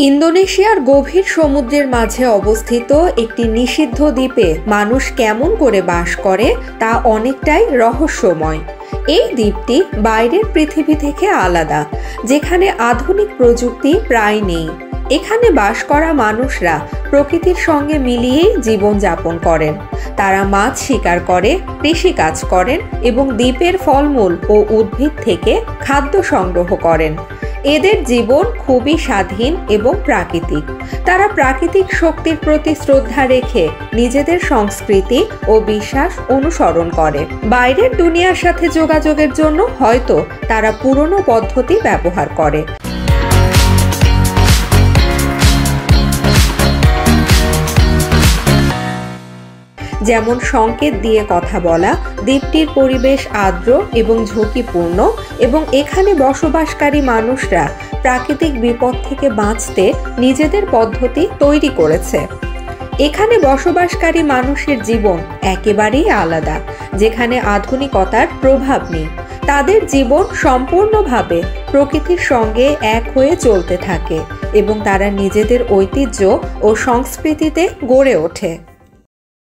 ইন্দোনেশিয়ার গভীর সমুদ্রের মাঝে অবস্থিত একটি নিষিদ্ধ দ্বীপে মানুষ কেমন করে বাস করে তা অনেকটাই রহস্যময়। এই দ্বীপটি বাইরের পৃথিবী থেকে আলাদা, যেখানে আধুনিক প্রযুক্তি প্রায় নেই। এখানে বাস করা মানুষরা প্রকৃতির সঙ্গে মিলিয়েই জীবনযাপন করেন। তারা মাছ শিকার করে, কৃষিকাজ করেন এবং দ্বীপের ফলমূল ও উদ্ভিদ থেকে খাদ্য সংগ্রহ করেন। এদের জীবন খুবই স্বাধীন এবং প্রাকৃতিক। তারা প্রাকৃতিক শক্তির প্রতি শ্রদ্ধা রেখে নিজেদের সংস্কৃতি ও বিশ্বাস অনুসরণ করে। বাইরের দুনিয়ার সাথে যোগাযোগের জন্য হয়তো তারা পুরনো পদ্ধতি ব্যবহার করে। যেমন সংকেত দিয়ে কথা বলা। দ্বীপটির পরিবেশ আর্দ্র এবং ঝুঁকিপূর্ণ এবং এখানে বসবাসকারী মানুষরা প্রাকৃতিক বিপদ থেকে বাঁচতে নিজেদের পদ্ধতি তৈরি করেছে। এখানে বসবাসকারী মানুষের জীবন একেবারেই আলাদা, যেখানে আধুনিকতার প্রভাব নেই। তাদের জীবন সম্পূর্ণভাবে প্রকৃতির সঙ্গে এক হয়ে চলতে থাকে এবং তারা নিজেদের ঐতিহ্য ও সংস্কৃতিতে গড়ে ওঠে।